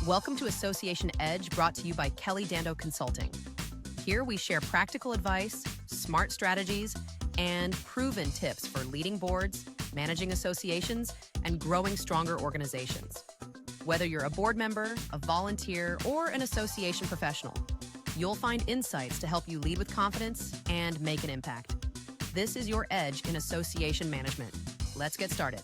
Welcome to Association Edge, brought to you by Kelly Dando Consulting. Here we share practical advice, smart strategies, and proven tips for leading boards, managing associations, and growing stronger organizations. Whether you're a board member, a volunteer, or an association professional, you'll find insights to help you lead with confidence and make an impact. This is your edge in association management. Let's get started.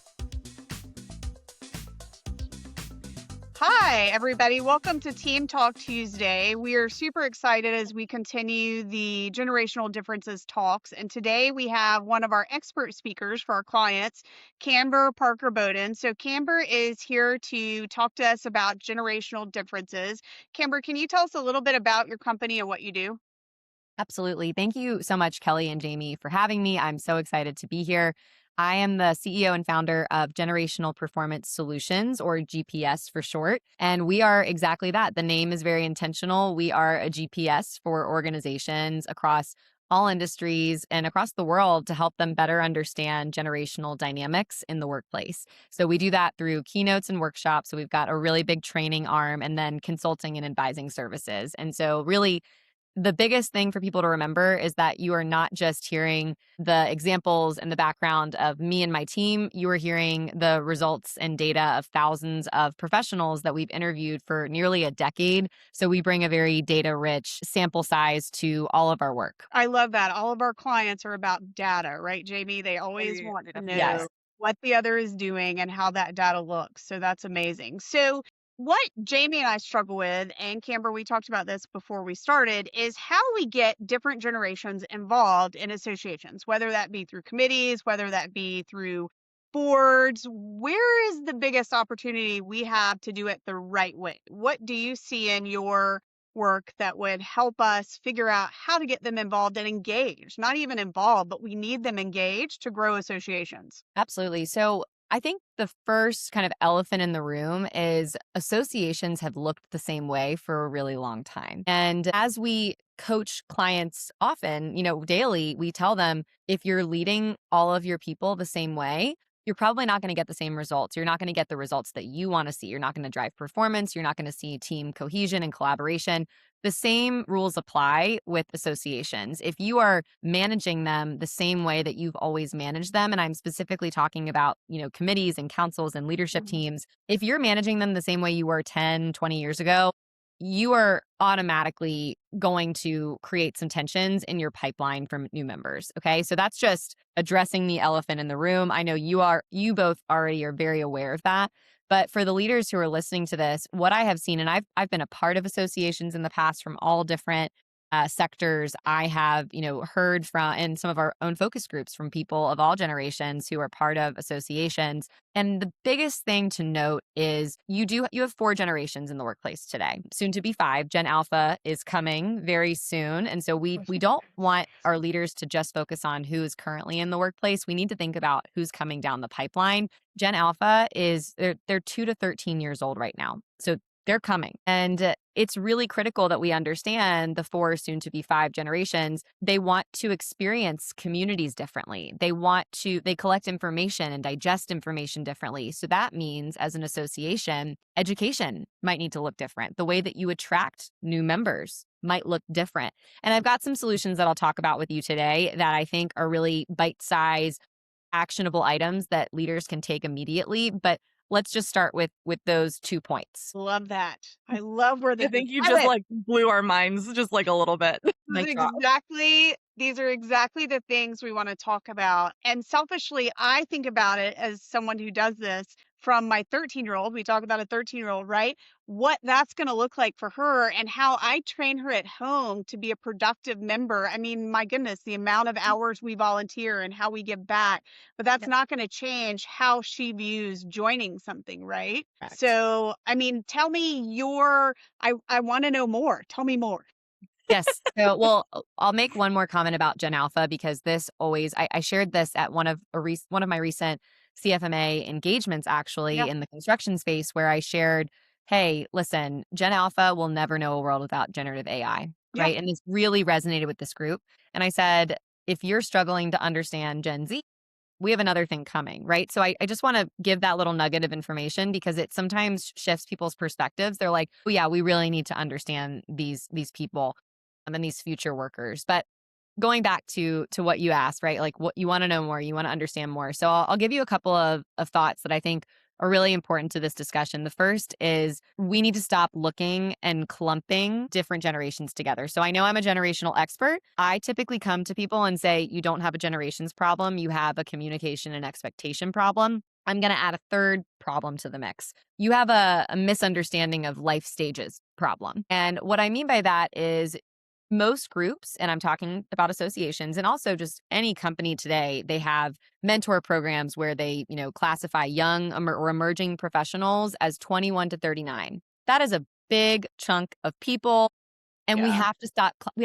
Hi, everybody. Welcome to Team Talk Tuesday. We are super excited as we continue the Generational Differences talks. And today we have one of our expert speakers for our clients, Kamber Parker Bowden. So Kamber is here to talk to us about generational differences. Kamber, can you tell us a little bit about your company and what you do? Absolutely. Thank you so much, Kelly and Jamie, for having me. I'm so excited to be here. I am the CEO and founder of Generational Performance Solutions, or GPS for short. And we are exactly that. The name is very intentional. We are a GPS for organizations across all industries and across the world to help them better understand generational dynamics in the workplace. So we do that through keynotes and workshops. So we've got a really big training arm and then consulting and advising services. And so really, the biggest thing for people to remember is that you are not just hearing the examples and the background of me and my team. You are hearing the results and data of thousands of professionals that we've interviewed for nearly a decade. So we bring a very data-rich sample size to all of our work. I love that. All of our clients are about data, right, Jamie? They always want to Yes. know what the other is doing and how that data looks. So that's amazing. So what Jamie and I struggle with, and Kamber, we talked about this before we started, is how we get different generations involved in associations, whether that be through committees, whether that be through boards. Where is the biggest opportunity we have to do it the right way? What do you see in your work that would help us figure out how to get them involved and engaged? Not even involved, but we need them engaged to grow associations. Absolutely. So I think the first kind of elephant in the room is associations have looked the same way for a really long time. And as we coach clients often, daily, we tell them if you're leading all of your people the same way, you're probably not going to get the same results. You're not going to get the results that you want to see. You're not going to drive performance. You're not going to see team cohesion and collaboration. The same rules apply with associations. If you are managing them the same way that you've always managed them, and I'm specifically talking about, committees and councils and leadership teams, if you're managing them the same way you were 10, 20 years ago, you are automatically going to create some tensions in your pipeline from new members. Okay. So that's just addressing the elephant in the room. I know you both already are very aware of that. But for the leaders who are listening to this, what I have seen, and I've been a part of associations in the past from all different sectors. I have, heard from in some of our own focus groups from people of all generations who are part of associations. And the biggest thing to note is you have 4 generations in the workplace today, soon to be 5. Gen Alpha is coming very soon. And so we don't want our leaders to just focus on who is currently in the workplace. We need to think about who's coming down the pipeline. Gen Alpha they're 2 to 13 years old right now. So they're coming. And it's really critical that we understand the 4, soon to be 5 generations. They want to experience communities differently. They collect information and digest information differently. So that means, as an association, education might need to look different. The way that you attract new members might look different. And I've got some solutions that I'll talk about with you today that I think are really bite-sized, actionable items that leaders can take immediately. But let's just start with those 2 points. Love that. I love where I think you just blew our minds just a little bit. These are exactly the things we want to talk about. And selfishly, I think about it as someone who does this from my 13-year-old. We talk about a 13-year-old, right? What that's going to look like for her and how I train her at home to be a productive member. I mean, my goodness, the amount of hours we volunteer and how we give back, but that's not going to change how she views joining something, right? Correct. So, I mean, tell me I want to know more. Tell me more. Yes. So, well, I'll make one more comment about Gen Alpha because this I shared this at one of my recent CFMA engagements, actually, in the construction space, where I shared, hey, listen, Gen Alpha will never know a world without generative AI, right? And this really resonated with this group. And I said, if you're struggling to understand Gen Z, we have another thing coming, right? So I just want to give that little nugget of information because it sometimes shifts people's perspectives. They're like, oh yeah, we really need to understand these people and these future workers. But going back to what you asked, right? Like what you want to know more, you want to understand more. So I'll give you a couple of thoughts that I think are really important to this discussion. The first is we need to stop looking and clumping different generations together. So I know I'm a generational expert. I typically come to people and say, you don't have a generations problem, you have a communication and expectation problem. I'm going to add a third problem to the mix. You have a misunderstanding of life stages problem. And what I mean by that is most groups, and I'm talking about associations and also just any company today, they have mentor programs where they, classify young or emerging professionals as 21 to 39. That is a big chunk of people. And we Yeah. have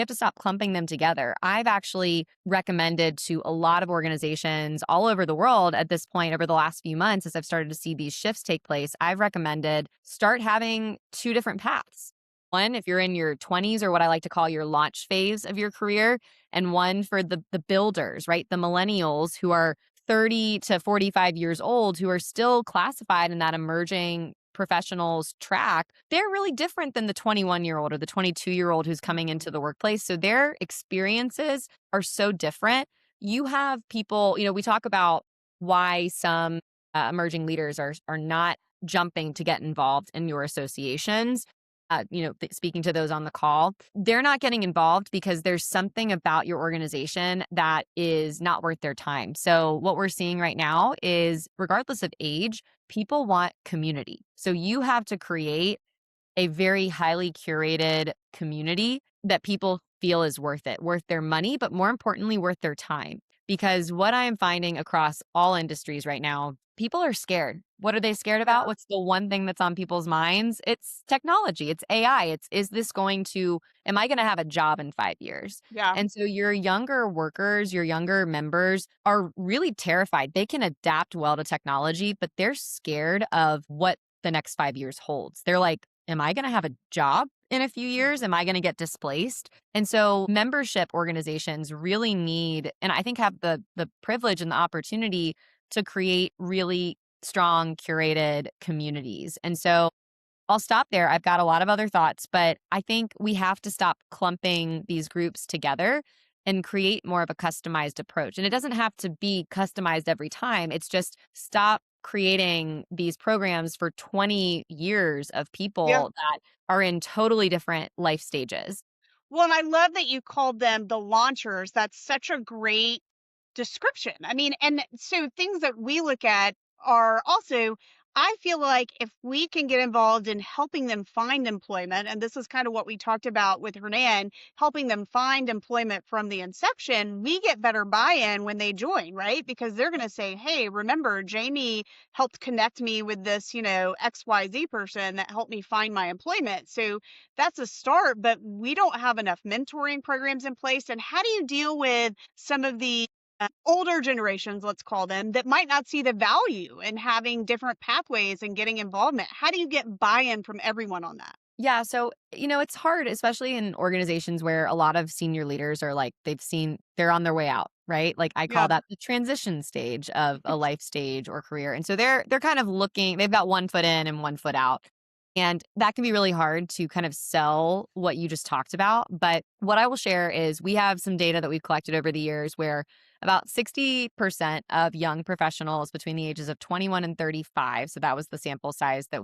to stop clumping them together. I've actually recommended to a lot of organizations all over the world at this point over the last few months, as I've started to see these shifts take place, I've recommended start having two different paths. One, if you're in your 20s or what I like to call your launch phase of your career, and one for the builders, right? The millennials who are 30 to 45 years old who are still classified in that emerging professionals track. They're really different than the 21-year-old or the 22-year-old who's coming into the workplace. So their experiences are so different. You have people, we talk about why some emerging leaders are not jumping to get involved in your associations. Speaking to those on the call, they're not getting involved because there's something about your organization that is not worth their time. So what we're seeing right now is regardless of age, people want community. So you have to create a very highly curated community that people feel is worth it, worth their money, but more importantly, worth their time. Because what I am finding across all industries right now, people are scared. What are they scared about? What's the one thing that's on people's minds? It's technology, it's AI. Am I going to have a job in 5 years? Yeah. And so your younger workers, your younger members are really terrified. They can adapt well to technology, but they're scared of what the next 5 years holds. They're like, am I going to have a job in a few years? Am I going to get displaced? And so membership organizations really need, and I think have the privilege and the opportunity to create really strong curated communities. And so I'll stop there. I've got a lot of other thoughts, but I think we have to stop clumping these groups together and create more of a customized approach. And it doesn't have to be customized every time. It's just stop creating these programs for 20 years of Yeah. people that are in totally different life stages. Well, and I love that you called them the launchers. That's such a great description. I mean, and so things that we look at are also, I feel like if we can get involved in helping them find employment, and this is kind of what we talked about with Hernan, helping them find employment from the inception, we get better buy-in when they join, right? Because they're going to say, hey, remember, Jamie helped connect me with this, XYZ person that helped me find my employment. So that's a start, but we don't have enough mentoring programs in place. And how do you deal with some of the older generations, let's call them, that might not see the value in having different pathways and getting involvement? How do you get buy-in from everyone on that? Yeah. So, it's hard, especially in organizations where a lot of senior leaders are like, they're on their way out, right? Like I call Yeah. that the transition stage of a life stage or career. And so they're kind of they've got one foot in and one foot out. And that can be really hard to kind of sell what you just talked about. But what I will share is we have some data that we've collected over the years where about 60% of young professionals between the ages of 21 and 35, so that was the sample size that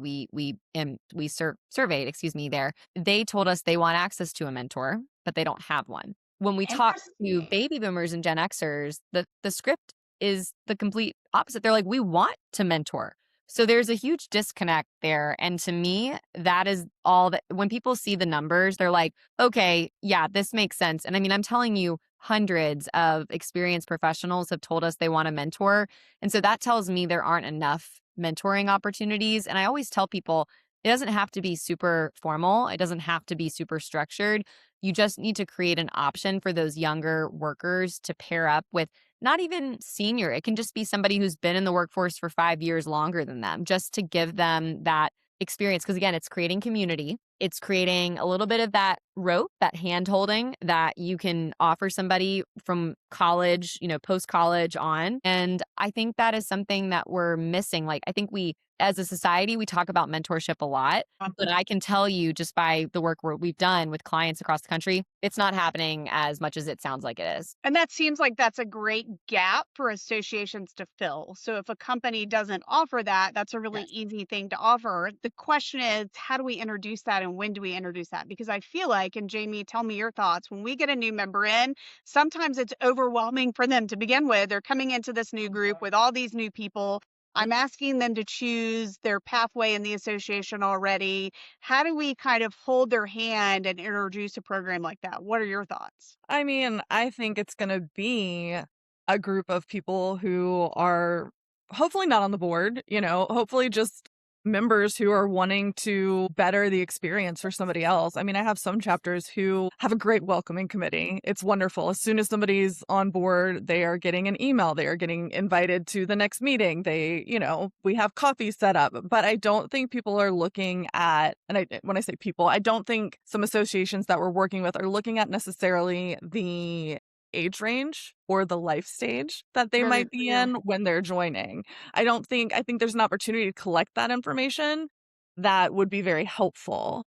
surveyed, there. They told us they want access to a mentor, but they don't have one. When we talk to Interesting. baby boomers and Gen Xers, the script is the complete opposite. They're like, we want to mentor. So there's a huge disconnect there. And to me, that is all that when people see the numbers, they're like, okay, yeah, this makes sense. And I mean, I'm telling you, hundreds of experienced professionals have told us they want a mentor. And so that tells me there aren't enough mentoring opportunities. And I always tell people it doesn't have to be super formal, it doesn't have to be super structured. You just need to create an option for those younger workers to pair up with not even senior. It can just be somebody who's been in the workforce for 5 years longer than them, just to give them that experience. Because again, it's creating community. It's creating a little bit of that rope, that hand holding that you can offer somebody from college, post college on. And I think that is something that we're missing. Like, I think as a society, we talk about mentorship a lot, but I can tell you just by the work we've done with clients across the country, it's not happening as much as it sounds like it is. And that seems like that's a great gap for associations to fill. So if a company doesn't offer that, that's a really Yes. easy thing to offer. The question is, how do we introduce that and when do we introduce that? Because I feel like, and Jamie, tell me your thoughts, when we get a new member in, sometimes it's overwhelming for them to begin with. They're coming into this new group with all these new people. I'm asking them to choose their pathway in the association already. How do we kind of hold their hand and introduce a program like that? What are your thoughts? I mean, I think it's going to be a group of people who are hopefully not on the board, hopefully just members who are wanting to better the experience for somebody else. I mean, I have some chapters who have a great welcoming committee. It's wonderful. As soon as somebody's on board, they are getting an email, they are getting invited to the next meeting. We have coffee set up, but I don't think people are looking at, when I say people, I don't think some associations that we're working with are looking at necessarily the age range or the life stage that they Very might be clear. in when they're joining. I think there's an opportunity to collect that information that would be very helpful.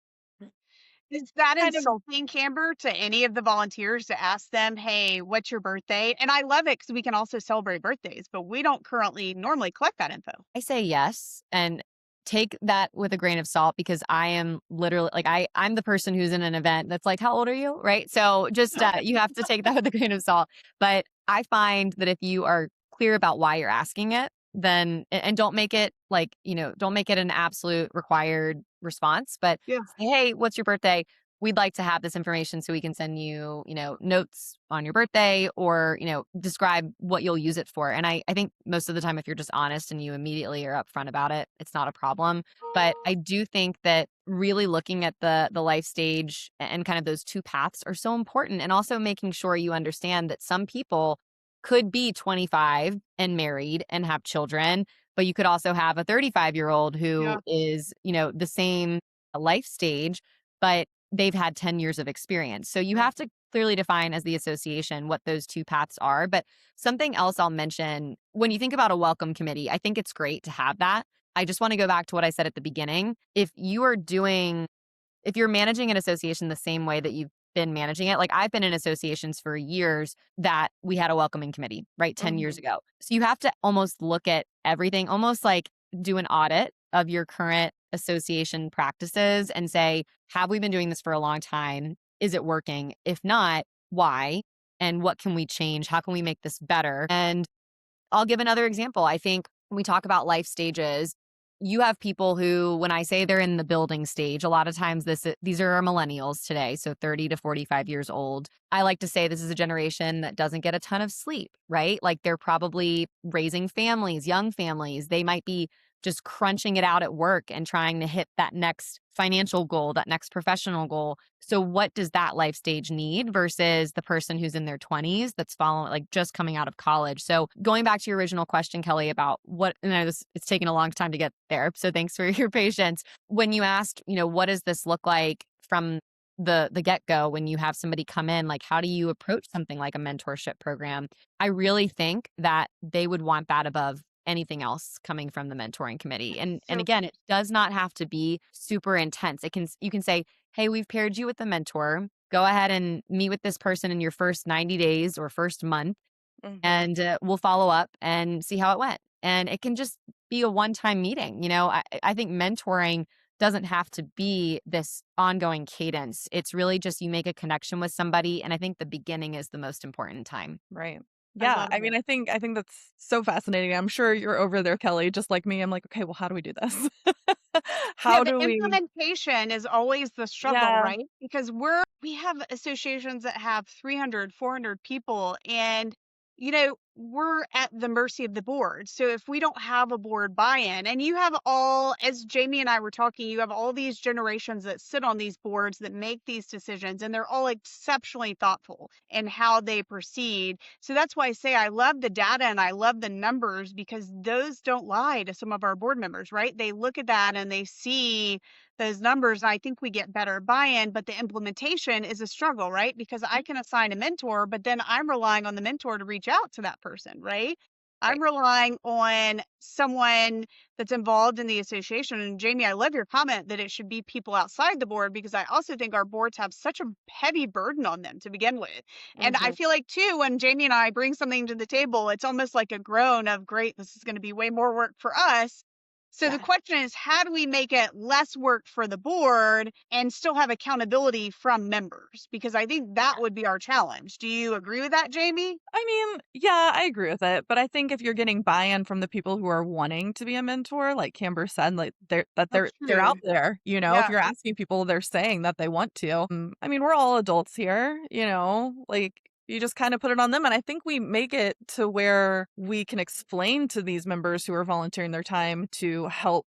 Is that Kind of, insulting, Kamber, to any of the volunteers to ask them, "Hey, what's your birthday?" And I love it because we can also celebrate birthdays, but we don't currently normally collect that info. I say yes and take that with a grain of salt because I am literally like I'm the person who's in an event that's like, how old are you? Right. So just you have to take that with a grain of salt. But I find that if you are clear about why you're asking it, then and don't make it like, don't make it an absolute required response, but Yeah. say, hey, what's your birthday? We'd like to have this information so we can send you, notes on your birthday or, describe what you'll use it for. And I think most of the time, if you're just honest and you immediately are upfront about it, it's not a problem. But I do think that really looking at the life stage and kind of those two paths are so important. And also making sure you understand that some people could be 25 and married and have children, but you could also have a 35-year-old Yeah. who is, the same life stage, but they've had 10 years of experience. So you have to clearly define as the association what those two paths are. But something else I'll mention when you think about a welcome committee, I think it's great to have that. I just want to go back to what I said at the beginning. If you're managing an association the same way that you've been managing it, like I've been in associations for years that we had a welcoming committee, right? 10 years ago. So you have to almost look at everything, almost like do an audit of your current association practices and say, have we been doing this for a long time? Is it working? If not, why? And what can we change? How can we make this better? And I'll give another example. I think when we talk about life stages, you have people who, when I say they're in the building stage, a lot of times these are our millennials today, so 30 to 45 years old. I like to say this is a generation that doesn't get a ton of sleep, right? Like they're probably raising families, young families. They might be just crunching it out at work and trying to hit that next financial goal, that next professional goal. So what does that life stage need versus the person who's in their 20s that's following, like just coming out of college? So going back to your original question, Kelly, about and it's taken a long time to get there. So thanks for your patience. When you asked, what does this look like from the get-go when you have somebody come in, like how do you approach something like a mentorship program? I really think that they would want that above anything else coming from the mentoring committee. And So again, it does not have to be super intense. You can say, "Hey, we've paired you with a mentor. Go ahead and meet with this person in your first 90 days or first month mhm. and we'll follow up and see how it went." And it can just be a one-time meeting. I think mentoring doesn't have to be this ongoing cadence. It's really just you make a connection with somebody. And I think the beginning is the most important time. Right. I Yeah, love I mean, it. I think that's so fascinating. I'm sure you're over there, Kelly, just like me. I'm like, okay, well, how do we do this? Yeah, How the do we? implementation is always the struggle, Yeah, right? Because we have associations that have 300, 400 people and we're at the mercy of the board. So if we don't have a board buy-in and you have all, as Jamie and I were talking, you have all these generations that sit on these boards that make these decisions and they're all exceptionally thoughtful in how they proceed. So that's why I say I love the data and I love the numbers because those don't lie to some of our board members, right? They look at that and they see those numbers. And I think we get better buy-in, but the implementation is a struggle, right? Because I can assign a mentor, but then I'm relying on the mentor to reach out to that person, right? Right. I'm relying on someone that's involved in the association. And Jamie, I love your comment that it should be people outside the board, because I also think our boards have such a heavy burden on them to begin with. And I Mhm. feel like too, when Jamie and I bring something to the table, it's almost like a groan of, great, this is going to be way more work for us. So the Yeah. question is, how do we make it less work for the board and still have accountability from members? Because I think that would be our challenge. Do you agree with that, Jamie? I mean, yeah, I agree with it, but I think if you're getting buy-in from the people who are wanting to be a mentor, like Kamber said, like That's they're true. out there, if Yeah. you're asking people, they're saying that they want to. I mean, we're all adults here, like you just kind of put it on them. And I think we make it to where we can explain to these members who are volunteering their time to help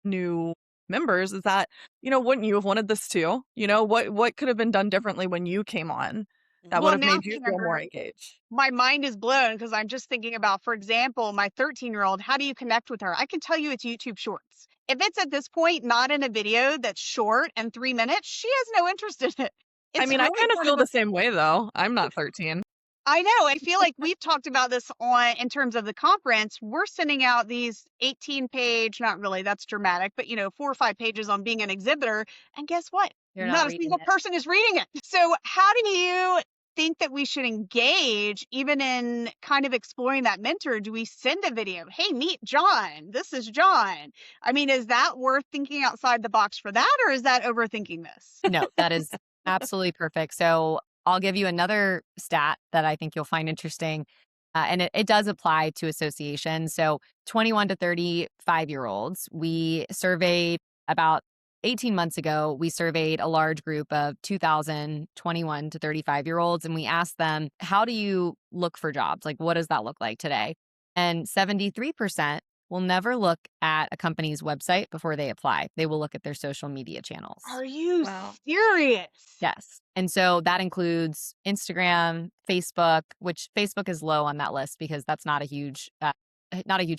new members is that, wouldn't you have wanted this too? What could have been done differently when you came on that would Well, have now, made you feel more Kamber, engaged? my mind is blown because I'm just thinking about, for example, my 13-year-old. How do you connect with her? I can tell you it's YouTube Shorts. If it's at this point not in a video that's short and 3 minutes, she has no interest in it. I It's mean, I really kind of kind feel of a the same way though. I'm not 13. I know. I feel like we've talked about this on in terms of the conference. We're sending out these 18-page, not really, that's dramatic, but 4 or 5 pages on being an exhibitor. And guess what? You're not Not a reading single it. person is reading it. So how do you think that we should engage even in kind of exploring that mentor? Do we send a video? Hey, meet John. This is John. I mean, is that worth thinking outside the box for that, or is that overthinking this? No, that is absolutely perfect. So I'll give you another stat that I think you'll find interesting. And it does apply to associations. So 21 to 35-year-olds, we surveyed about 18 months ago, we surveyed a large group of 2,000 21 to 35-year-olds, and we asked them, how do you look for jobs? Like, what does that look like today? And 73% will never look at a company's website before they apply. They will look at their social media channels. Are you Wow. serious? Yes. And so that includes Instagram, Facebook, which Facebook is low on that list because that's not a huge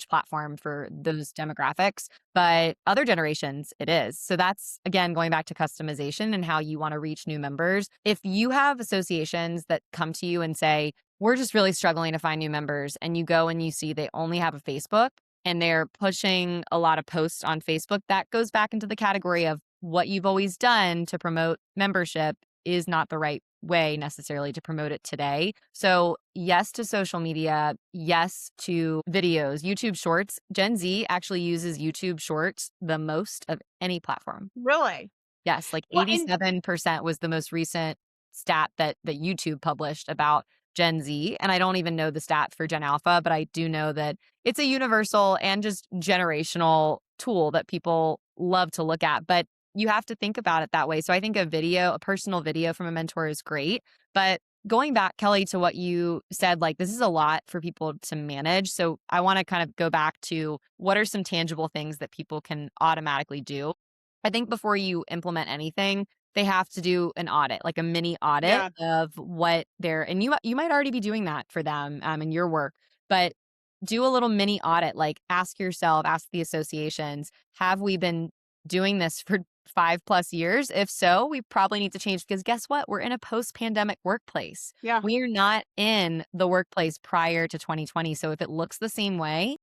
platform for those demographics, but other generations it is. So that's again going back to customization and how you want to reach new members. If you have associations that come to you and say, we're just really struggling to find new members, and you go and you see they only have a Facebook and they're pushing a lot of posts on Facebook, that goes back into the category of what you've always done to promote membership is not the right way necessarily to promote it today. So, yes to social media, yes to videos, YouTube Shorts. Gen Z actually uses YouTube Shorts the most of any platform. Really? Yes, like Well, and 87% was the most recent stat that YouTube published about Gen Z. And I don't even know the stat for Gen Alpha, but I do know that it's a universal and just generational tool that people love to look at. But you have to think about it that way. So I think a personal video from a mentor is great. But going back, Kelly, to what you said, like this is a lot for people to manage. So I want to kind of go back to what are some tangible things that people can automatically do. I think before you implement anything, they have to do an audit, like a mini audit yeah, of what and you might already be doing that for them in your work, but do a little mini audit, like ask yourself, ask the associations, have we been doing this for 5+ years? If so, we probably need to change because guess what? We're in a post-pandemic workplace. yeah. We are not in the workplace prior to 2020. So if it looks the same way,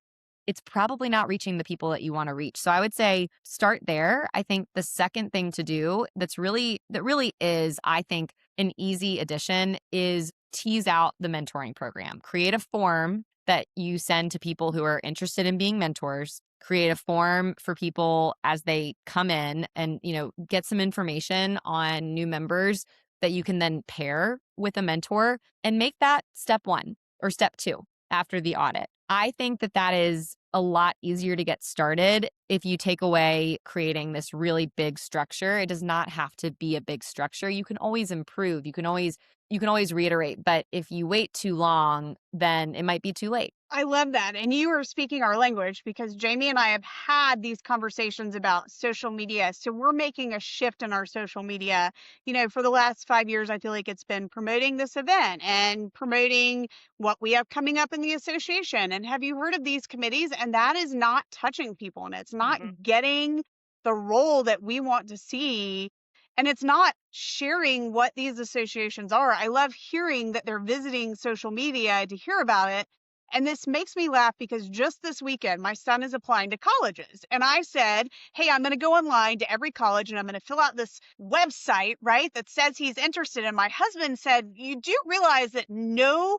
it's probably not reaching the people that you want to reach. So I would say start there. I think the second thing to do that really is, I think, an easy addition is tease out the mentoring program. Create a form that you send to people who are interested in being mentors. Create a form for people as they come in and, get some information on new members that you can then pair with a mentor and make that step 1 or step 2 after the audit. I think that is a lot easier to get started if you take away creating this really big structure. It does not have to be a big structure. You can always improve. You can always reiterate, but if you wait too long, then it might be too late. I love that. And you are speaking our language, because Jamie and I have had these conversations about social media. So we're making a shift in our social media. For the last 5 years, I feel like it's been promoting this event and promoting what we have coming up in the association. And have you heard of these committees? And that is not touching people, and it's not Mhm. getting the role that we want to see. And it's not sharing what these associations are. I love hearing that they're visiting social media to hear about it. And this makes me laugh because just this weekend, my son is applying to colleges. And I said, hey, I'm going to go online to every college and I'm going to fill out this website, right, that says he's interested. And my husband said, you do realize that no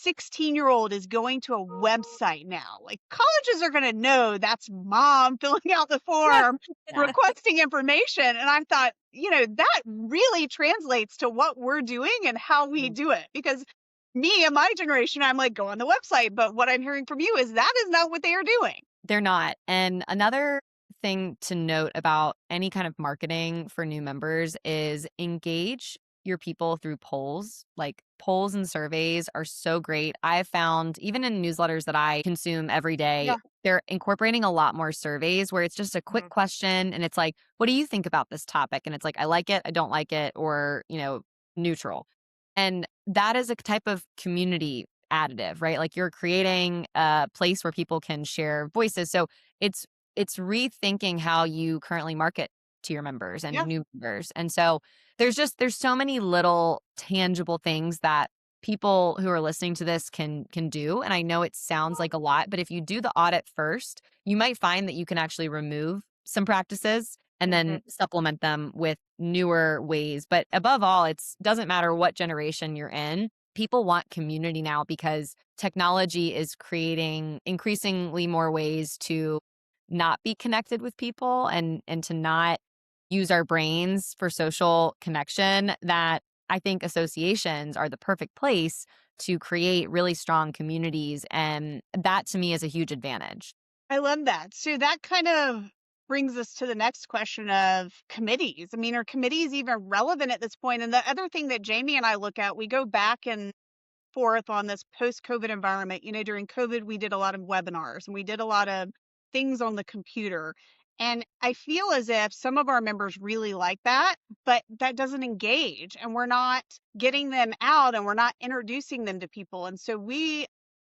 16-year-old is going to a website now. Like colleges are going to know that's mom filling out the form, Yeah. requesting information. And I thought, that really translates to what we're doing and how we do it. Because me and my generation, I'm like, go on the website. But what I'm hearing from you is that is not what they are doing. They're not. And another thing to note about any kind of marketing for new members is engage your people through polls. Like polls and surveys are so great. I've found even in newsletters that I consume every day, Yeah. they're incorporating a lot more surveys where it's just a quick question and it's like, what do you think about this topic? And it's like, I like it, I don't like it, or, neutral. And that is a type of community additive, right? Like you're creating a place where people can share voices. So it's rethinking how you currently market to your members and Yeah. new members. And so there's so many little tangible things that people who are listening to this can do. And I know it sounds like a lot, but if you do the audit first, you might find that you can actually remove some practices and then supplement them with newer ways. But above all, it doesn't matter what generation you're in. People want community now because technology is creating increasingly more ways to not be connected with people and to not use our brains for social connection, that I think associations are the perfect place to create really strong communities. And that to me is a huge advantage. I love that. So that kind of brings us to the next question of committees. I mean, are committees even relevant at this point? And the other thing that Jamie and I look at, we go back and forth on this post-COVID environment. During COVID, we did a lot of webinars and we did a lot of things on the computer. And I feel as if some of our members really like that, but that doesn't engage and we're not getting them out and we're not introducing them to people. And so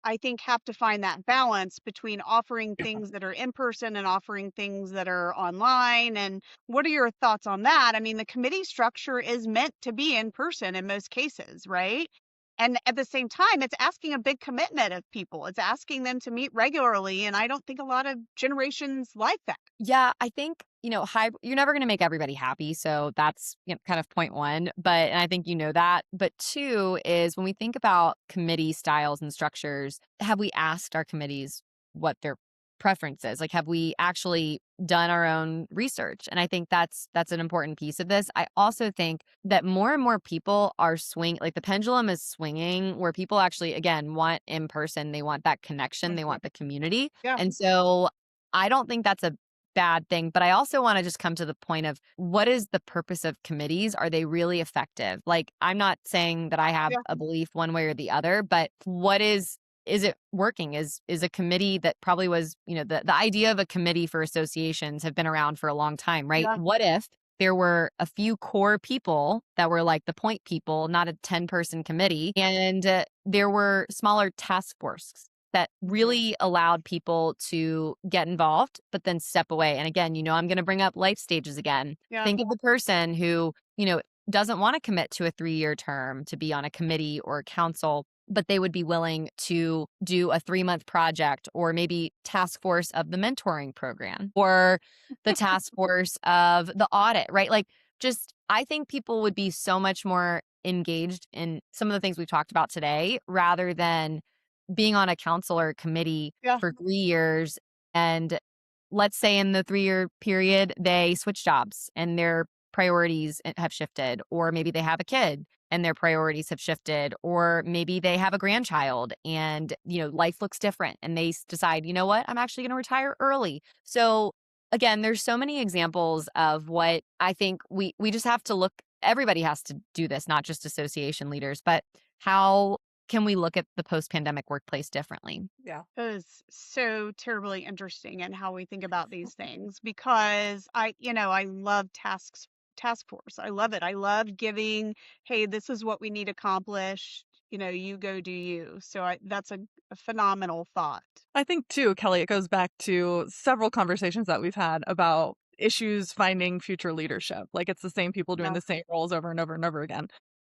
I think, have to find that balance between offering things that are in person and offering things that are online. And what are your thoughts on that? I mean, the committee structure is meant to be in person in most cases, right? And at the same time, it's asking a big commitment of people. It's asking them to meet regularly. And I don't think a lot of generations like that. Yeah, I think, you're never going to make everybody happy. So that's kind of point one. And I think that. But two is when we think about committee styles and structures, have we asked our committees what their preference is? Like, have we actually done our own research? And I think that's an important piece of this. I also think that more and more people are like the pendulum is swinging where people actually, again, want in person. They want that connection. They want the community. Yeah. And so I don't think that's a bad thing, but I also want to just come to the point of what is the purpose of committees? Are they really effective? Like, I'm not saying that I have a belief one way or the other, but what is it working? Is a committee that probably was, the idea of a committee for associations have been around for a long time, right? Yeah. What if there were a few core people that were like the point people, not a 10-person committee, and there were smaller task forces that really allowed people to get involved, but then step away. And again, I'm going to bring up life stages again. Yeah. Think of the person who, doesn't want to commit to a 3-year term to be on a committee or a council, but they would be willing to do a 3-month project or maybe task force of the mentoring program or the task force of the audit, right? Like, I think people would be so much more engaged in some of the things we've talked about today rather than being on a council or a committee for 3 years. And let's say in the 3-year period, they switch jobs and their priorities have shifted, or maybe they have a kid and their priorities have shifted, or maybe they have a grandchild and, life looks different and they decide, what, I'm actually going to retire early. So again, there's so many examples of what I think we just have to look, everybody has to do this, not just association leaders, but how can we look at the post-pandemic workplace differently? Yeah. That is so terribly interesting in how we think about these things because I love task force. I love it. I love giving, hey, this is what we need accomplished. You go do you. So that's a phenomenal thought. I think too, Kelly, it goes back to several conversations that we've had about issues finding future leadership. Like it's the same people doing Yeah. the same roles over and over and over again.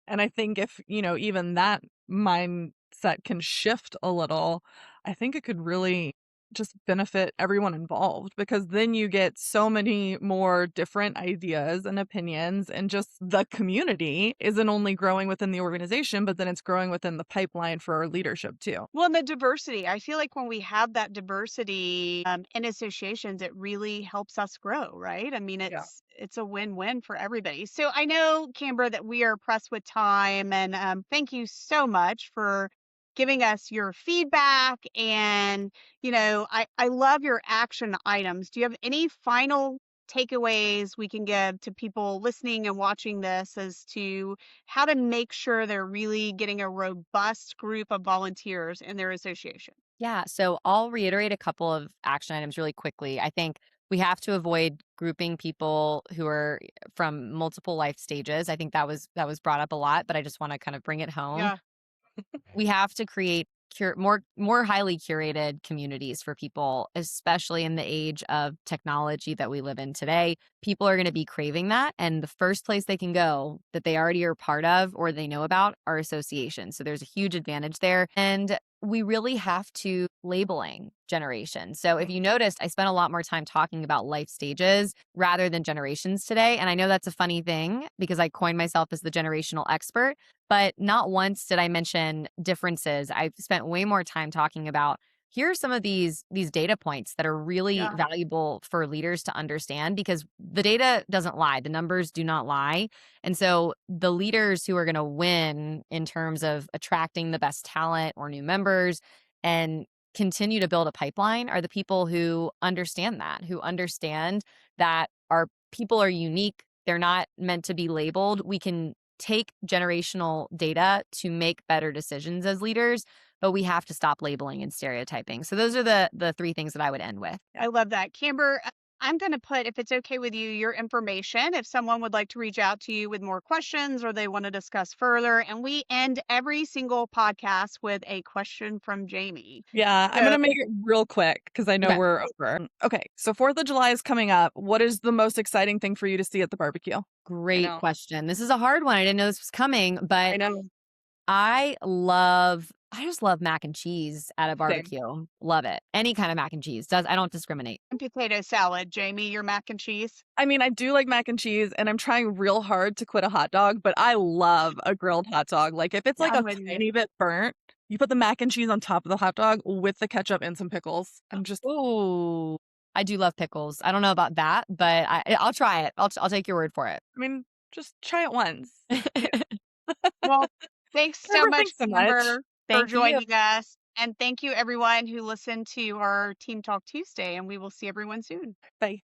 And I think if, even that mindset can shift a little, I think it could really just benefit everyone involved because then you get so many more different ideas and opinions, and just the community isn't only growing within the organization, but then it's growing within the pipeline for our leadership too. Well, and the diversity, I feel like when we have that diversity in associations, it really helps us grow, right? I mean, Yeah. it's a win-win for everybody. So I know, Camber, that we are pressed with time, and thank you so much for giving us your feedback. And I love your action items. Do you have any final takeaways we can give to people listening and watching this as to how to make sure they're really getting a robust group of volunteers in their association? Yeah. So I'll reiterate a couple of action items really quickly. I think we have to avoid grouping people who are from multiple life stages. I think that was brought up a lot, but I just want to kind of bring it home. Yeah, We have to create more highly curated communities for people, especially in the age of technology that we live in today. People are going to be craving that, and the first place they can go that they already are part of or they know about are associations. So there's a huge advantage there, and we really have to labeling generations. So if you noticed, I spent a lot more time talking about life stages rather than generations today, and I know that's a funny thing because I coined myself as the generational expert, but not once did I mention differences. I've spent way more time talking about here are some of these data points that are really yeah. valuable for leaders to understand because the data doesn't lie, the numbers do not lie. And so the leaders who are going to win in terms of attracting the best talent or new members and continue to build a pipeline are the people who understand that, who understand that our people are unique. They're not meant to be labeled. We can take generational data to make better decisions as leaders, but we have to stop labeling and stereotyping. So those are the three things that I would end with. I love that. Camber, I'm going to put, if it's okay with you, your information if someone would like to reach out to you with more questions or they want to discuss further. And we end every single podcast with a question from Jamie. Yeah, I'm So, gonna make it real quick because I know Okay. we're over. Okay, so 4th of July is coming up. What is the most exciting thing for you to see at the barbecue? Great know. question. This is a hard one. I didn't know this was coming, I but know. I just love mac and cheese at a Same. barbecue. Love it. Any kind of mac and cheese. I don't discriminate. And potato salad, Jamie, your mac and cheese. I mean, I do like mac and cheese, and I'm trying real hard to quit a hot dog, but I love a grilled hot dog. Like if it's Yeah, like I'm a with you. tiny bit burnt, you put the mac and cheese on top of the hot dog with the ketchup and some pickles. I'm just Ooh. I do love pickles. I don't know about that, but I'll try it. I'll take your word for it. I mean, just try it once. Well, thanks so Amber, much, thanks so much. Camber, for Thank you. joining us. And thank you, everyone who listened to our Team Talk Tuesday. And we will see everyone soon. Bye.